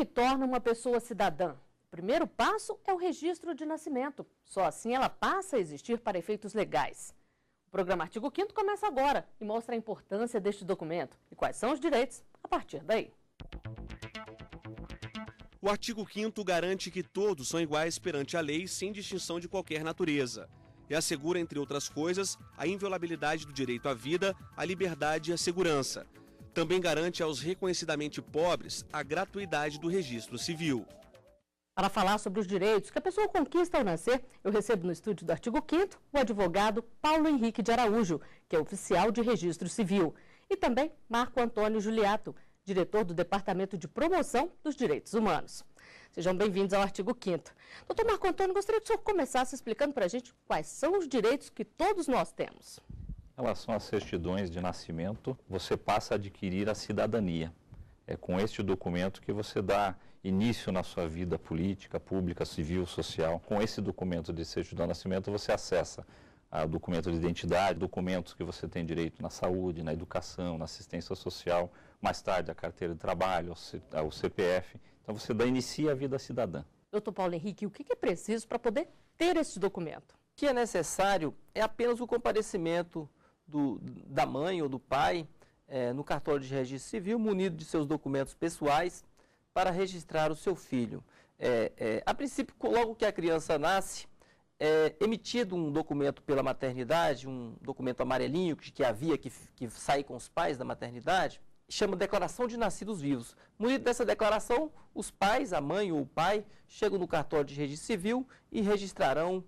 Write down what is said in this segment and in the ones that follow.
que torna uma pessoa cidadã? O primeiro passo é o registro de nascimento. Só assim ela passa a existir para efeitos legais. O programa Artigo 5º começa agora e mostra a importância deste documento e quais são os direitos a partir daí. O artigo 5º garante que todos são iguais perante a lei sem distinção de qualquer natureza. E assegura, entre outras coisas, a inviolabilidade do direito à vida, à liberdade e à segurança. Também garante aos reconhecidamente pobres a gratuidade do registro civil. Para falar sobre os direitos que a pessoa conquista ao nascer, eu recebo no estúdio do Artigo 5º o advogado Paulo Henrique de Araújo, que é oficial de registro civil, e também Marco Antônio Juliato, diretor do Departamento de Promoção dos Direitos Humanos. Sejam bem-vindos ao Artigo 5º. Doutor Marco Antônio, gostaria que o senhor começasse explicando para a gente quais são os direitos que todos nós temos. Em relação às certidões de nascimento, você passa a adquirir a cidadania. É com este documento que você dá início na sua vida política, pública, civil, social. Com esse documento de certidão de nascimento, você acessa o documento de identidade, documentos que você tem direito na saúde, na educação, na assistência social, mais tarde a carteira de trabalho, o CPF. Então você inicia a vida cidadã. Doutor Paulo Henrique, o que é preciso para poder ter esse documento? O que é necessário é apenas o comparecimento da mãe ou do pai no cartório de registro civil, munido de seus documentos pessoais, para registrar o seu filho. A princípio, logo que a criança nasce, é emitido um documento pela maternidade, um documento amarelinho que sai com os pais da maternidade, chama Declaração de Nascidos Vivos. Munido dessa declaração, os pais, a mãe ou o pai, chegam no cartório de registro civil e registrarão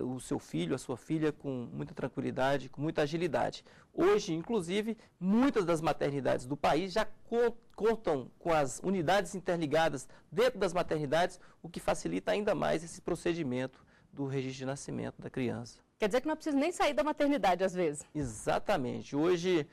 o seu filho, a sua filha, com muita tranquilidade, com muita agilidade. Hoje, inclusive, muitas das maternidades do país já contam com as unidades interligadas dentro das maternidades, o que facilita ainda mais esse procedimento do registro de nascimento da criança. Quer dizer que não é preciso nem sair da maternidade, às vezes. Exatamente. Hoje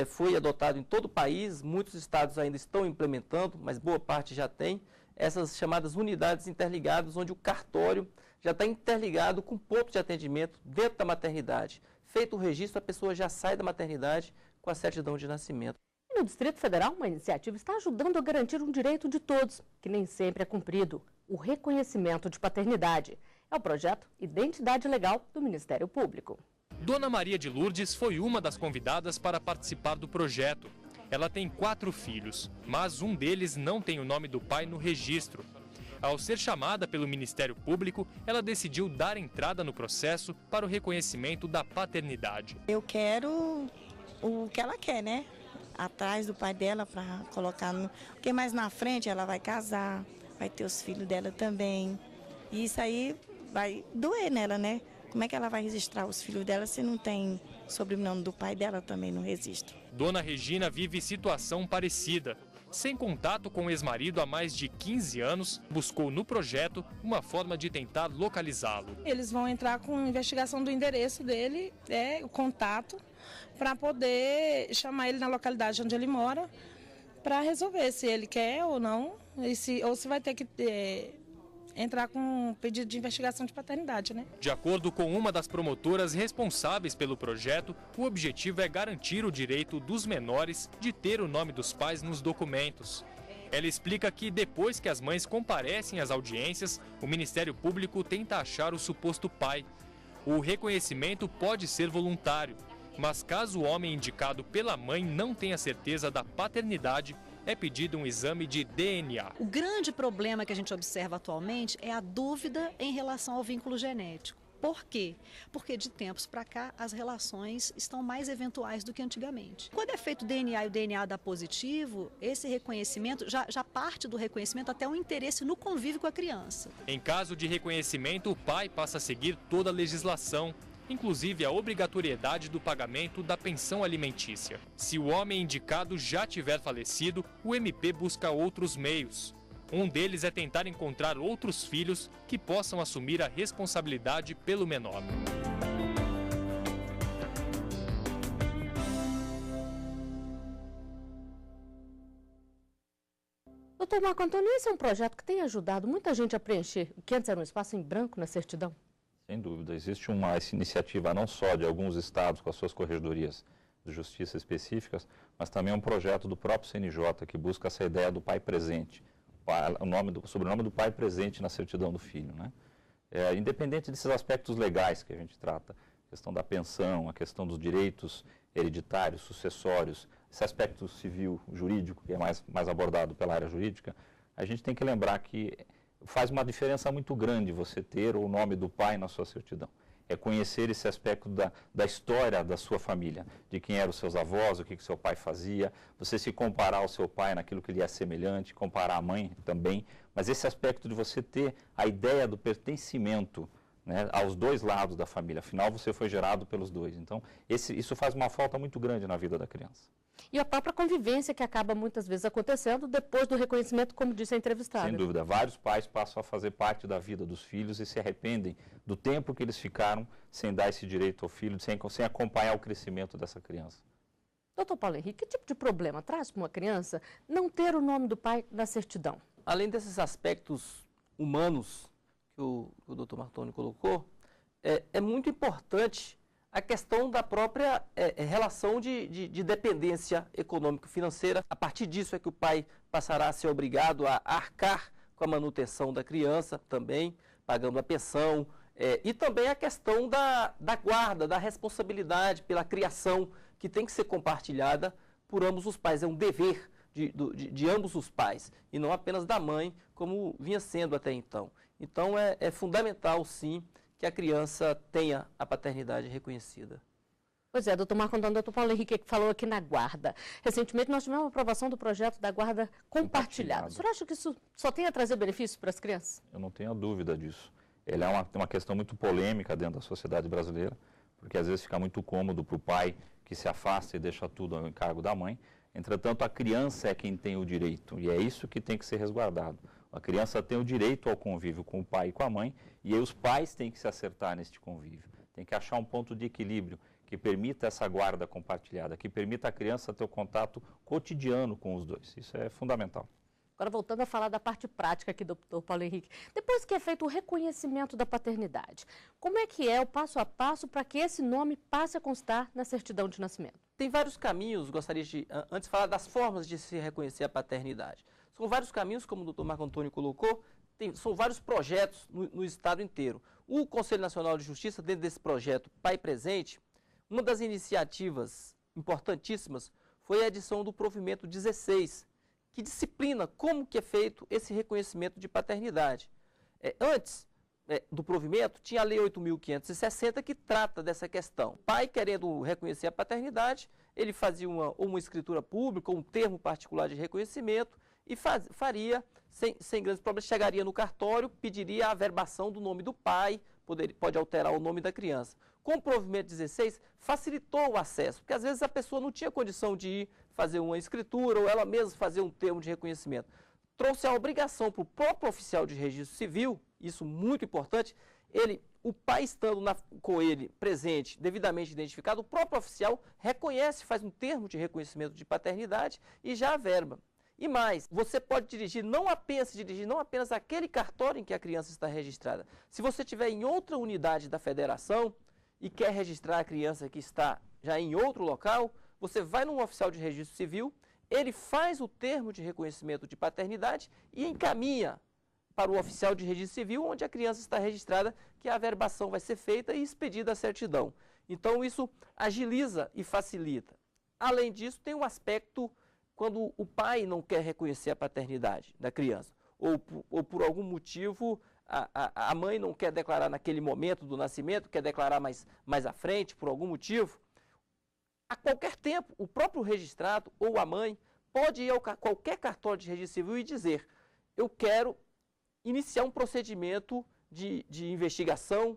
foi adotado em todo o país, muitos estados ainda estão implementando, mas boa parte já tem, essas chamadas unidades interligadas, onde o cartório já está interligado com ponto de atendimento dentro da maternidade. Feito o registro, a pessoa já sai da maternidade com a certidão de nascimento. E no Distrito Federal, uma iniciativa está ajudando a garantir um direito de todos, que nem sempre é cumprido: o reconhecimento de paternidade. É o projeto Identidade Legal do Ministério Público. Dona Maria de Lourdes foi uma das convidadas para participar do projeto. Ela tem 4 filhos, mas um deles não tem o nome do pai no registro. Ao ser chamada pelo Ministério Público, ela decidiu dar entrada no processo para o reconhecimento da paternidade. Eu quero o que ela quer, né? Atrás do pai dela para colocar no... Porque mais na frente ela vai casar, vai ter os filhos dela também. E isso aí vai doer nela, né? Como é que ela vai registrar os filhos dela se não tem sobrenome do pai dela também no registro? Dona Regina vive situação parecida. Sem contato com o ex-marido há mais de 15 anos, buscou no projeto uma forma de tentar localizá-lo. Eles vão entrar com investigação do endereço dele, o contato, para poder chamar ele na localidade onde ele mora, para resolver se ele quer ou não, ou se vai ter que entrar com um pedido de investigação de paternidade, né? De acordo com uma das promotoras responsáveis pelo projeto, o objetivo é garantir o direito dos menores de ter o nome dos pais nos documentos. Ela explica que depois que as mães comparecem às audiências, o Ministério Público tenta achar o suposto pai. O reconhecimento pode ser voluntário, mas caso o homem indicado pela mãe não tenha certeza da paternidade, é pedido um exame de DNA. O grande problema que a gente observa atualmente é a dúvida em relação ao vínculo genético. Por quê? Porque de tempos para cá as relações estão mais eventuais do que antigamente. Quando é feito o DNA e o DNA dá positivo, esse reconhecimento já parte do reconhecimento até um interesse no convívio com a criança. Em caso de reconhecimento, o pai passa a seguir toda a legislação, inclusive a obrigatoriedade do pagamento da pensão alimentícia. Se o homem indicado já tiver falecido, o MP busca outros meios. Um deles é tentar encontrar outros filhos que possam assumir a responsabilidade pelo menor. Doutor Marco Antônio, esse é um projeto que tem ajudado muita gente a preencher o que antes era um espaço em branco na certidão? Sem dúvida, existe essa iniciativa não só de alguns estados com as suas corregedorias de justiça específicas, mas também um projeto do próprio CNJ que busca essa ideia do pai presente. o sobrenome do pai presente na certidão do filho, né? Independente desses aspectos legais que a gente trata, a questão da pensão, a questão dos direitos hereditários, sucessórios, esse aspecto civil, jurídico, que é mais abordado pela área jurídica, a gente tem que lembrar que faz uma diferença muito grande você ter o nome do pai na sua certidão. É conhecer esse aspecto da história da sua família, de quem eram os seus avós, o que seu pai fazia, você se comparar ao seu pai naquilo que lhe é semelhante, comparar a mãe também, mas esse aspecto de você ter a ideia do pertencimento, né, aos dois lados da família, afinal você foi gerado pelos dois. Então, isso faz uma falta muito grande na vida da criança. E a própria convivência que acaba muitas vezes acontecendo depois do reconhecimento, como disse a entrevistada. Sem dúvida. Vários pais passam a fazer parte da vida dos filhos e se arrependem do tempo que eles ficaram sem dar esse direito ao filho, sem acompanhar o crescimento dessa criança. Doutor Paulo Henrique, que tipo de problema traz para uma criança não ter o nome do pai na certidão? Além desses aspectos humanos que o doutor Martoni colocou, é muito importante a questão da própria relação de dependência econômico-financeira. A partir disso é que o pai passará a ser obrigado a arcar com a manutenção da criança também, pagando a pensão, e também a questão da guarda, da responsabilidade pela criação, que tem que ser compartilhada por ambos os pais. É um dever de ambos os pais, e não apenas da mãe, como vinha sendo até então. Então é fundamental, sim, que a criança tenha a paternidade reconhecida. Pois é, doutor Marco Antônio, doutor Paulo Henrique que falou aqui na guarda. Recentemente nós tivemos a aprovação do projeto da guarda compartilhada. O senhor acha que isso só tem a trazer benefícios para as crianças? Eu não tenho a dúvida disso. Ele é uma questão muito polêmica dentro da sociedade brasileira, porque às vezes fica muito cômodo para o pai que se afasta e deixa tudo ao encargo da mãe. Entretanto, a criança é quem tem o direito, e é isso que tem que ser resguardado. A criança tem o direito ao convívio com o pai e com a mãe, e aí os pais têm que se acertar neste convívio. Tem que achar um ponto de equilíbrio que permita essa guarda compartilhada, que permita a criança ter o contato cotidiano com os dois. Isso é fundamental. Agora, voltando a falar da parte prática aqui, doutor Paulo Henrique, depois que é feito o reconhecimento da paternidade, como é que é o passo a passo para que esse nome passe a constar na certidão de nascimento? Tem vários caminhos, gostaria de, antes, falar das formas de se reconhecer a paternidade. São vários caminhos, como o doutor Marco Antônio colocou, são vários projetos no estado inteiro. O Conselho Nacional de Justiça, dentro desse projeto Pai Presente, uma das iniciativas importantíssimas foi a edição do provimento 16, que disciplina como que é feito esse reconhecimento de paternidade. Antes do provimento, tinha a Lei 8.560 que trata dessa questão. O pai, querendo reconhecer a paternidade, ele fazia uma escritura pública, um termo particular de reconhecimento, e faria, sem grandes problemas, chegaria no cartório, pediria a averbação do nome do pai, pode alterar o nome da criança. Com o provimento 16, facilitou o acesso, porque às vezes a pessoa não tinha condição de ir fazer uma escritura ou ela mesma fazer um termo de reconhecimento. Trouxe a obrigação para o próprio oficial de registro civil, isso muito importante, o pai estando com ele presente, devidamente identificado, o próprio oficial reconhece, faz um termo de reconhecimento de paternidade e já averba. E mais, você pode dirigir não apenas aquele cartório em que a criança está registrada. Se você estiver em outra unidade da federação e quer registrar a criança que está já em outro local, você vai num oficial de registro civil, ele faz o termo de reconhecimento de paternidade e encaminha para o oficial de registro civil, onde a criança está registrada, que a averbação vai ser feita e expedida a certidão. Então, isso agiliza e facilita. Além disso, tem um aspecto quando o pai não quer reconhecer a paternidade da criança, ou por algum motivo a mãe não quer declarar naquele momento do nascimento, quer declarar mais à frente, por algum motivo, a qualquer tempo, o próprio registrado ou a mãe pode ir a qualquer cartório de registro civil e dizer: eu quero iniciar um procedimento de investigação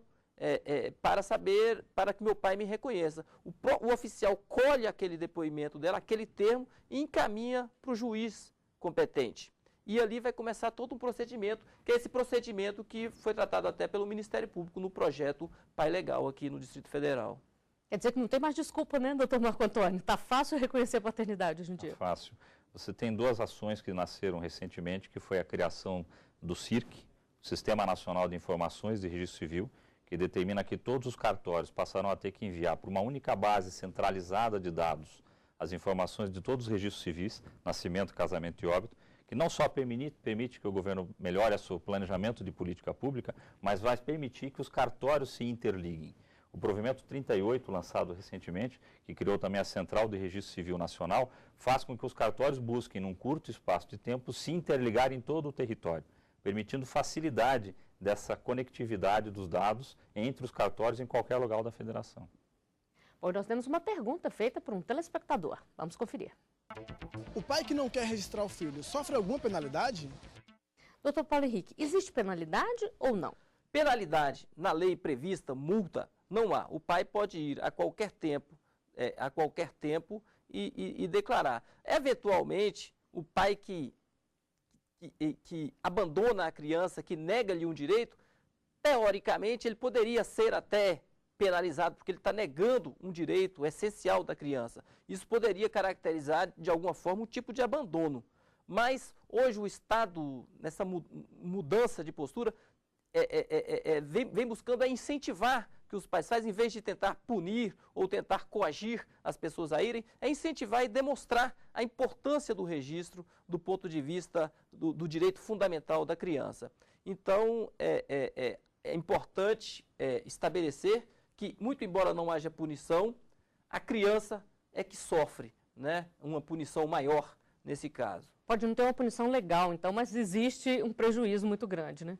para que meu pai me reconheça. O oficial colhe aquele depoimento dela, aquele termo, e encaminha para o juiz competente. E ali vai começar todo um procedimento, que é esse procedimento que foi tratado até pelo Ministério Público no projeto Pai Legal aqui no Distrito Federal. Quer dizer que não tem mais desculpa, né, doutor Marco Antônio? Está fácil reconhecer a paternidade hoje em dia? Tá fácil. Você tem duas ações que nasceram recentemente, que foi a criação do SIRC, Sistema Nacional de Informações de Registro Civil, que determina que todos os cartórios passaram a ter que enviar para uma única base centralizada de dados as informações de todos os registros civis, nascimento, casamento e óbito, que não só permite que o governo melhore o seu planejamento de política pública, mas vai permitir que os cartórios se interliguem. O provimento 38, lançado recentemente, que criou também a Central de Registro Civil Nacional, faz com que os cartórios busquem, num curto espaço de tempo, se interligar em todo o território, permitindo facilidade dessa conectividade dos dados entre os cartórios em qualquer lugar da federação. Bom, nós temos uma pergunta feita por um telespectador. Vamos conferir. O pai que não quer registrar o filho sofre alguma penalidade? Doutor Paulo Henrique, existe penalidade ou não? Penalidade na lei prevista, multa, não há. O pai pode ir a qualquer tempo, e declarar. Eventualmente, o pai que abandona a criança, que nega-lhe um direito, teoricamente ele poderia ser até penalizado, porque ele está negando um direito essencial da criança. Isso poderia caracterizar, de alguma forma, um tipo de abandono. Mas, hoje, o Estado, nessa mudança de postura, vem buscando incentivar que os pais fazem, em vez de tentar punir ou tentar coagir as pessoas a irem, é incentivar e demonstrar a importância do registro do ponto de vista do direito fundamental da criança. Então, é importante estabelecer que, muito embora não haja punição, a criança é que sofre, né, uma punição maior nesse caso. Pode não ter uma punição legal, então, mas existe um prejuízo muito grande, né?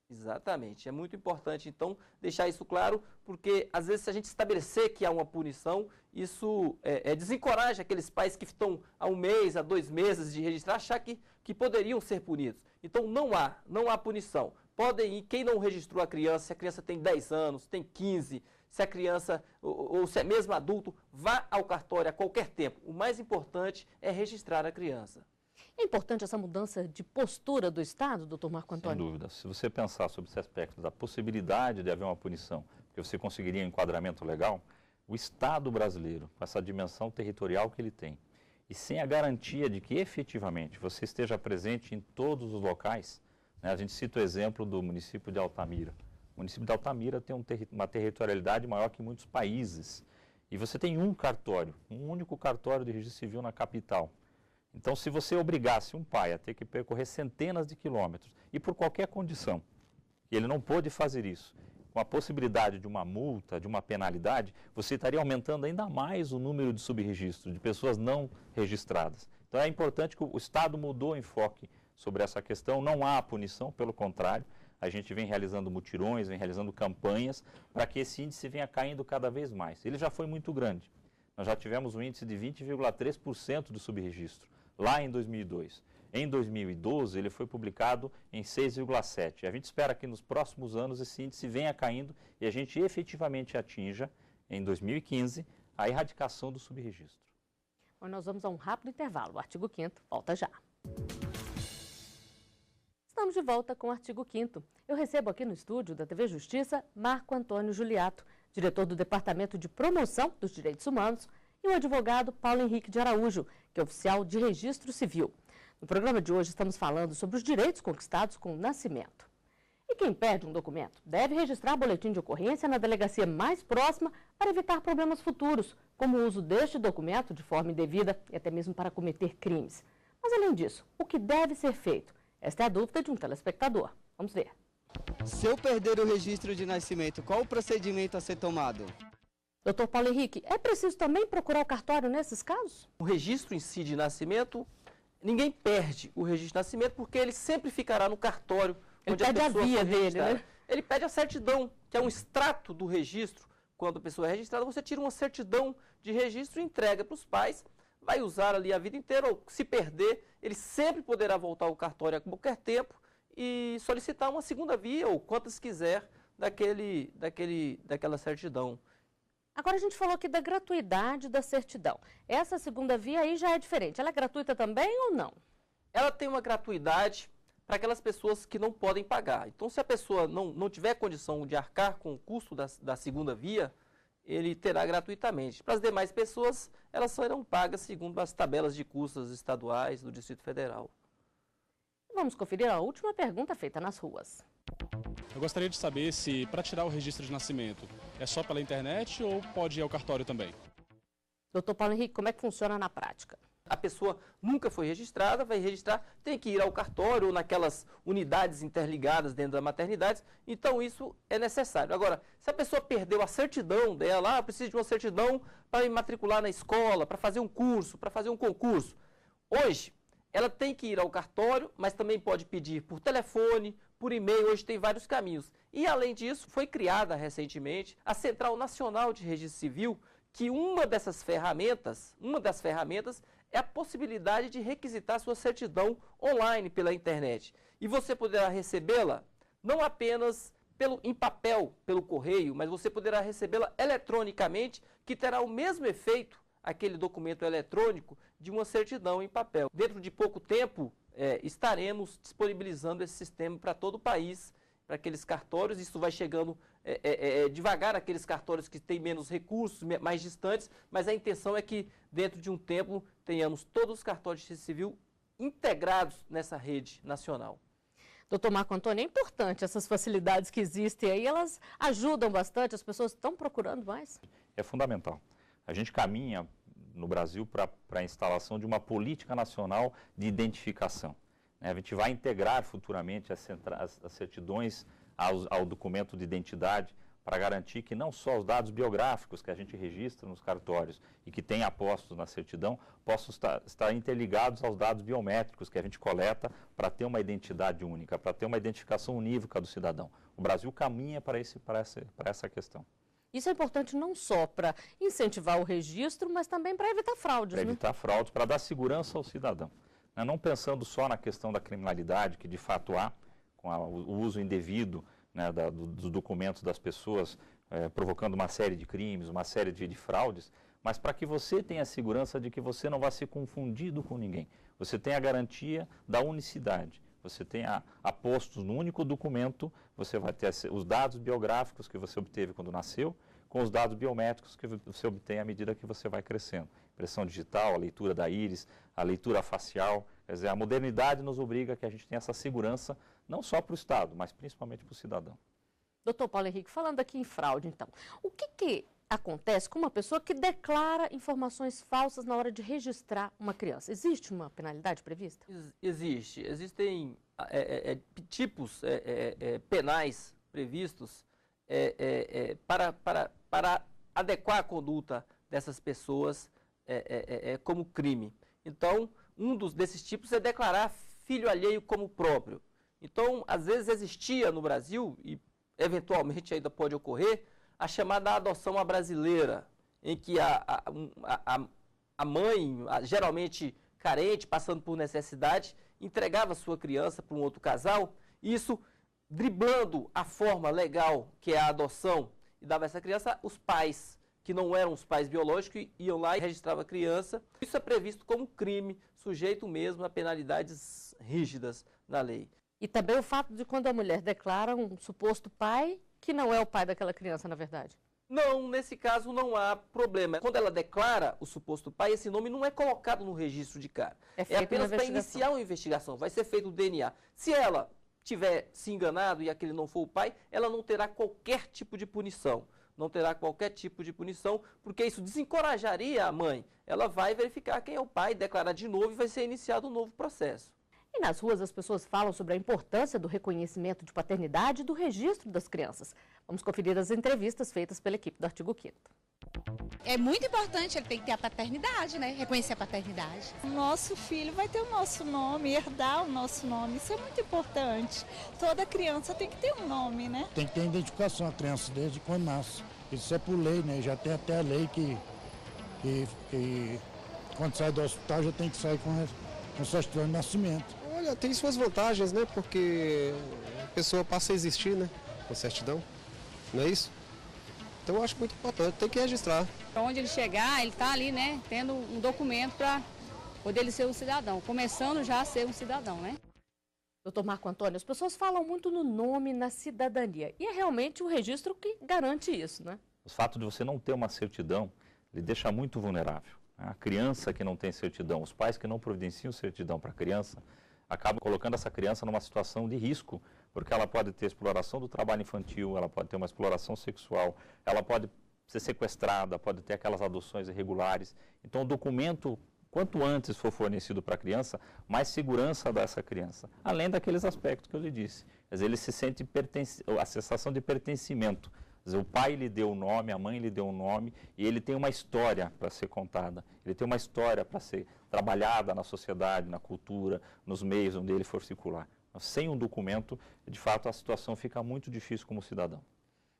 Exatamente. É muito importante, então, deixar isso claro, porque, às vezes, se a gente estabelecer que há uma punição, isso desencoraja aqueles pais que estão há 1 mês, há 2 meses de registrar, achar que poderiam ser punidos. Então, não há punição. Podem ir, quem não registrou a criança, se a criança tem 10 anos, tem 15, se a criança, ou se é mesmo adulto, vá ao cartório a qualquer tempo. O mais importante é registrar a criança. É importante essa mudança de postura do Estado, doutor Marco Antônio? Sem dúvida. Se você pensar sobre esse aspecto da possibilidade de haver uma punição, que você conseguiria um enquadramento legal, o Estado brasileiro, com essa dimensão territorial que ele tem, e sem a garantia de que efetivamente você esteja presente em todos os locais, né, a gente cita o exemplo do município de Altamira. O município de Altamira tem uma territorialidade maior que muitos países, e você tem um cartório, um único cartório de registro civil na capital. Então, se você obrigasse um pai a ter que percorrer centenas de quilômetros e por qualquer condição, e ele não pôde fazer isso, com a possibilidade de uma multa, de uma penalidade, você estaria aumentando ainda mais o número de subregistros, de pessoas não registradas. Então, é importante que o Estado mudou o enfoque sobre essa questão, não há punição, pelo contrário, a gente vem realizando mutirões, vem realizando campanhas para que esse índice venha caindo cada vez mais. Ele já foi muito grande. Nós já tivemos um índice de 20,3% do subregistro lá em 2002. Em 2012, ele foi publicado em 6,7%. A gente espera que nos próximos anos esse índice venha caindo e a gente efetivamente atinja, em 2015, a erradicação do subregistro. Bom, nós vamos a um rápido intervalo. O artigo 5º volta já. Estamos de volta com o artigo 5º. Eu recebo aqui no estúdio da TV Justiça Marco Antônio Juliato, diretor do Departamento de Promoção dos Direitos Humanos, e o advogado Paulo Henrique de Araújo, que é oficial de Registro Civil. No programa de hoje estamos falando sobre os direitos conquistados com o nascimento. E quem perde um documento deve registrar boletim de ocorrência na delegacia mais próxima para evitar problemas futuros, como o uso deste documento de forma indevida e até mesmo para cometer crimes. Mas além disso, o que deve ser feito? Esta é a dúvida de um telespectador. Vamos ver. Se eu perder o registro de nascimento, qual o procedimento a ser tomado? Doutor Paulo Henrique, é preciso também procurar o cartório nesses casos? O registro em si de nascimento, ninguém perde o registro de nascimento porque ele sempre ficará no cartório onde a pessoa foi registrada. Né? Ele pede a certidão, que é um extrato do registro. Quando a pessoa é registrada, você tira uma certidão de registro e entrega para os pais. Vai usar ali a vida inteira, ou se perder, ele sempre poderá voltar ao cartório a qualquer tempo e solicitar uma segunda via, ou quantas quiser, daquela certidão. Agora a gente falou aqui da gratuidade da certidão. Essa segunda via aí já é diferente. Ela é gratuita também ou não? Ela tem uma gratuidade para aquelas pessoas que não podem pagar. Então, se a pessoa não tiver condição de arcar com o custo da segunda via, ele terá gratuitamente. Para as demais pessoas, elas serão pagas segundo as tabelas de custos estaduais do Distrito Federal. Vamos conferir a última pergunta feita nas ruas. Eu gostaria de saber se, para tirar o registro de nascimento, é só pela internet ou pode ir ao cartório também? Doutor Paulo Henrique, como é que funciona na prática? a pessoa nunca foi registrada, vai registrar, tem que ir ao cartório ou naquelas unidades interligadas dentro da maternidade, então isso é necessário. Agora, se a pessoa perdeu a certidão dela, precisa de uma certidão para me matricular na escola, para fazer um curso, para fazer um concurso, hoje ela tem que ir ao cartório, mas também pode pedir por telefone, por e-mail, hoje tem vários caminhos. E além disso, foi criada recentemente a Central Nacional de Registro Civil, que uma das ferramentas é a possibilidade de requisitar sua certidão online pela internet. E você poderá recebê-la não apenas em papel, pelo correio, mas você poderá recebê-la eletronicamente, que terá o mesmo efeito, aquele documento eletrônico, de uma certidão em papel. Dentro de pouco tempo, estaremos disponibilizando esse sistema para todo o país, para aqueles cartórios. Isso vai chegando devagar, aqueles cartórios que têm menos recursos, mais distantes, mas a intenção é que dentro de um tempo tenhamos todos os cartórios de registro civil integrados nessa rede nacional. Doutor Marco Antônio, é importante essas facilidades que existem aí, elas ajudam bastante, as pessoas estão procurando mais? É fundamental. A gente caminha no Brasil para a instalação de uma política nacional de identificação. A gente vai integrar futuramente as certidões ao documento de identidade para garantir que não só os dados biográficos que a gente registra nos cartórios e que tem apostos na certidão possam estar interligados aos dados biométricos que a gente coleta para ter uma identidade única, para ter uma identificação unívoca do cidadão. O Brasil caminha para essa questão. Isso é importante não só para incentivar o registro, mas também para evitar fraudes. Para evitar fraudes, para dar segurança ao cidadão. Não pensando só na questão da criminalidade, que de fato há, com o uso indevido dos documentos das pessoas, provocando uma série de crimes, uma série de fraudes, mas para que você tenha a segurança de que você não vai ser confundido com ninguém. Você tem a garantia da unicidade. Você tem apostos no único documento, você vai ter os dados biográficos que você obteve quando nasceu, com os dados biométricos que você obtém à medida que você vai crescendo. Impressão digital, a leitura da íris, a leitura facial. Quer dizer, a modernidade nos obriga a que a gente tenha essa segurança, não só para o Estado, mas principalmente para o cidadão. Doutor Paulo Henrique, falando aqui em fraude, então, o que acontece com uma pessoa que declara informações falsas na hora de registrar uma criança? Existe uma penalidade prevista? Existe. Existem tipos penais previstos para adequar a conduta dessas pessoas como crime. Então, desses tipos é declarar filho alheio como próprio. Então, às vezes existia no Brasil, e eventualmente ainda pode ocorrer, a chamada adoção à brasileira, em que a mãe, geralmente carente, passando por necessidade, entregava sua criança para um outro casal, e isso driblando a forma legal que é a adoção, e dava essa criança os pais, que não eram os pais biológicos, iam lá e registravam a criança. Isso é previsto como crime, sujeito mesmo a penalidades rígidas na lei. E também o fato de quando a mulher declara um suposto pai que não é o pai daquela criança, na verdade. Não, nesse caso não há problema. Quando ela declara o suposto pai, esse nome não é colocado no registro de cara. É apenas para iniciar uma investigação, vai ser feito o DNA. Se ela tiver se enganado e aquele não for o pai, ela não terá qualquer tipo de punição. Não terá qualquer tipo de punição, porque isso desencorajaria a mãe. Ela vai verificar quem é o pai, declarar de novo e vai ser iniciado um novo processo. E nas ruas as pessoas falam sobre a importância do reconhecimento de paternidade e do registro das crianças. Vamos conferir as entrevistas feitas pela equipe do Artigo 5º. É muito importante, ele tem que ter a paternidade, né? Reconhecer a paternidade. O nosso filho vai ter o nosso nome, herdar o nosso nome, isso é muito importante. Toda criança tem que ter um nome, né? Tem que ter identificação a criança desde quando nasce. Isso é por lei, né? Já tem até a lei que quando sai do hospital já tem que sair com certidão de nascimento. Olha, tem suas vantagens, né? Porque a pessoa passa a existir, né? Com certidão, não é isso? Então eu acho muito importante, tem que registrar. Onde ele chegar, ele está ali, né? Tendo um documento para poder ele ser um cidadão, começando já a ser um cidadão, né? Doutor Marco Antônio, as pessoas falam muito no nome, na cidadania. E é realmente o registro que garante isso, né? O fato de você não ter uma certidão, ele deixa muito vulnerável. A criança que não tem certidão, os pais que não providenciam certidão para a criança, acabam colocando essa criança numa situação de risco, porque ela pode ter exploração do trabalho infantil, ela pode ter uma exploração sexual, ela pode ser sequestrada, pode ter aquelas adoções irregulares. Então, o documento Quanto antes for fornecido para a criança, mais segurança dá essa criança. Além daqueles aspectos que eu lhe disse. Quer dizer, ele se sente a sensação de pertencimento. Quer dizer, o pai lhe deu o nome, a mãe lhe deu o nome, e ele tem uma história para ser contada. Ele tem uma história para ser trabalhada na sociedade, na cultura, nos meios onde ele for circular. Mas sem um documento, de fato, a situação fica muito difícil como cidadão.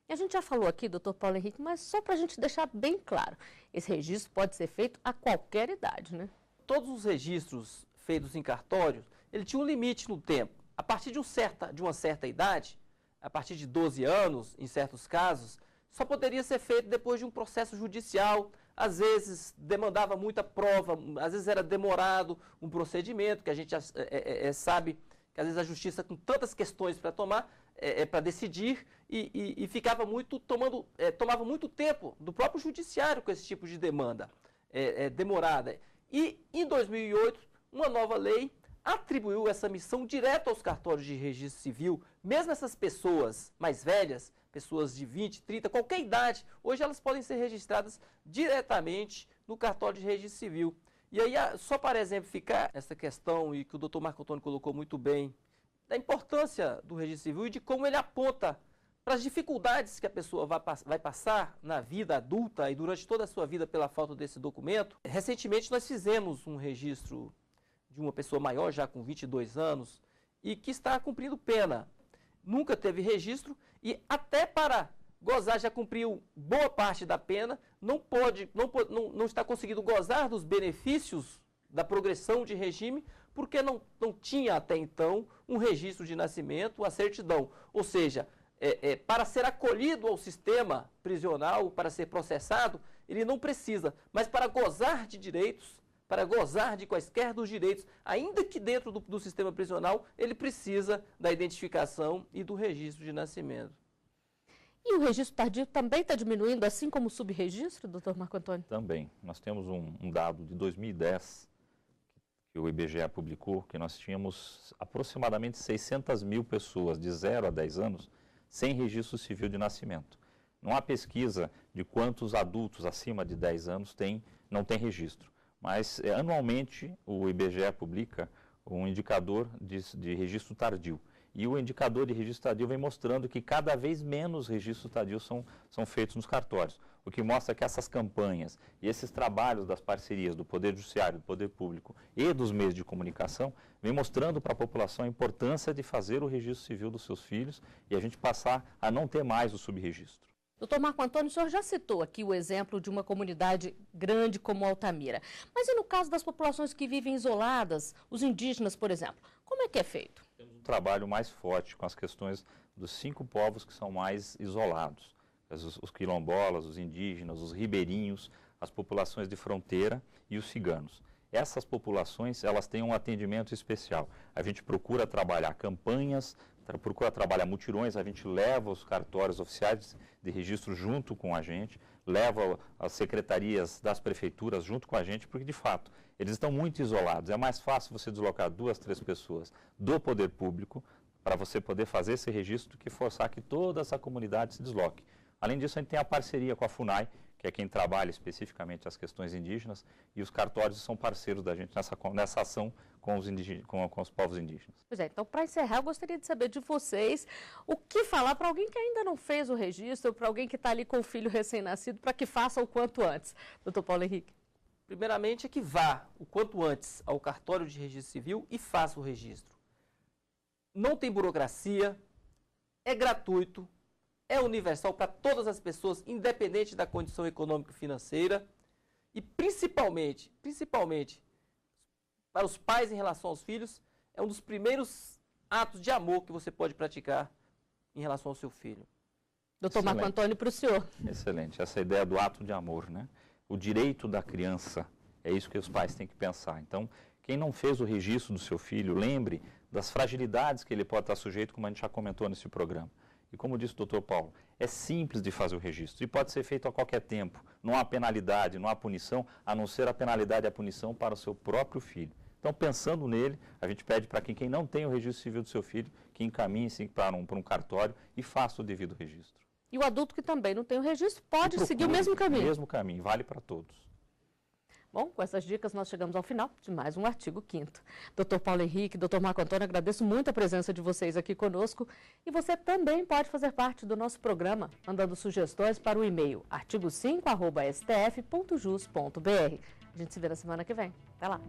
A gente já falou aqui, doutor Paulo Henrique, mas só para a gente deixar bem claro, esse registro pode ser feito a qualquer idade, né? Todos os registros feitos em cartórios, ele tinha um limite no tempo. A partir de uma certa idade, a partir de 12 anos, em certos casos, só poderia ser feito depois de um processo judicial. Às vezes demandava muita prova, às vezes era demorado um procedimento, que a gente sabe que às vezes a justiça com tantas questões para tomar, para decidir, e tomava muito tempo do próprio judiciário com esse tipo de demanda demorada. E em 2008, uma nova lei atribuiu essa missão direto aos cartórios de registro civil, mesmo essas pessoas mais velhas, pessoas de 20, 30, qualquer idade, hoje elas podem ser registradas diretamente no cartório de registro civil. E aí, só para exemplificar essa questão, e que o doutor Marco Antônio colocou muito bem, da importância do registro civil e de como ele aponta para as dificuldades que a pessoa vai passar na vida adulta e durante toda a sua vida pela falta desse documento. Recentemente nós fizemos um registro de uma pessoa maior, já com 22 anos, e que está cumprindo pena. Nunca teve registro e até para gozar, já cumpriu boa parte da pena, não está conseguindo gozar dos benefícios da progressão de regime, porque não tinha até então um registro de nascimento, a certidão. Ou seja, para ser acolhido ao sistema prisional, para ser processado, ele não precisa, mas para gozar de direitos, para gozar de quaisquer dos direitos, ainda que dentro do sistema prisional, ele precisa da identificação e do registro de nascimento. E o registro tardio também está diminuindo, assim como o subregistro, doutor Marco Antônio? Também. Nós temos um dado de 2010, que o IBGE publicou, que nós tínhamos aproximadamente 600 mil pessoas de 0 a 10 anos sem registro civil de nascimento. Não há pesquisa de quantos adultos acima de 10 anos não têm registro. Mas, anualmente, o IBGE publica um indicador de registro tardio. E o indicador de registro tardio vem mostrando que cada vez menos registros tardios são feitos nos cartórios. O que mostra que essas campanhas e esses trabalhos das parcerias do Poder Judiciário, do Poder Público e dos meios de comunicação vem mostrando para a população a importância de fazer o registro civil dos seus filhos e a gente passar a não ter mais o subregistro. Doutor Marco Antônio, o senhor já citou aqui o exemplo de uma comunidade grande como Altamira. Mas e no caso das populações que vivem isoladas, os indígenas, por exemplo, como é que é feito? Temos um trabalho mais forte com as questões dos 5 povos que são mais isolados. Os quilombolas, os indígenas, os ribeirinhos, as populações de fronteira e os ciganos. Essas populações, elas têm um atendimento especial. A gente procura trabalhar campanhas, procura trabalhar mutirões, a gente leva os cartórios oficiais de registro junto com a gente, leva as secretarias das prefeituras junto com a gente, porque, de fato, eles estão muito isolados. É mais fácil você deslocar 2, 3 pessoas do poder público para você poder fazer esse registro do que forçar que toda essa comunidade se desloque. Além disso, a gente tem a parceria com a FUNAI, que é quem trabalha especificamente as questões indígenas, e os cartórios são parceiros da gente nessa ação com os povos indígenas. Pois é, então, para encerrar, eu gostaria de saber de vocês o que falar para alguém que ainda não fez o registro, para alguém que está ali com o filho recém-nascido, para que faça o quanto antes. Doutor Paulo Henrique. Primeiramente, é que vá o quanto antes ao cartório de registro civil e faça o registro. Não tem burocracia, é gratuito, é universal para todas as pessoas, independente da condição econômica e financeira, e principalmente, para os pais em relação aos filhos, é um dos primeiros atos de amor que você pode praticar em relação ao seu filho. Doutor Marco Antônio, para o senhor. Excelente, essa ideia do ato de amor, né? O direito da criança, é isso que os pais têm que pensar. Então, quem não fez o registro do seu filho, lembre das fragilidades que ele pode estar sujeito, como a gente já comentou nesse programa. E como disse o doutor Paulo, é simples de fazer o registro e pode ser feito a qualquer tempo. Não há penalidade, não há punição, a não ser a penalidade e a punição para o seu próprio filho. Então, pensando nele, a gente pede para quem não tem o registro civil do seu filho, que encaminhe-se para um cartório e faça o devido registro. E o adulto que também não tem o registro pode seguir o mesmo caminho? O mesmo caminho, vale para todos. Bom, com essas dicas nós chegamos ao final de mais um Artigo 5º. Dr. Paulo Henrique, Dr. Marco Antônio, agradeço muito a presença de vocês aqui conosco. E você também pode fazer parte do nosso programa, mandando sugestões para o e-mail artigo5@stf.jus.br. A gente se vê na semana que vem. Até lá!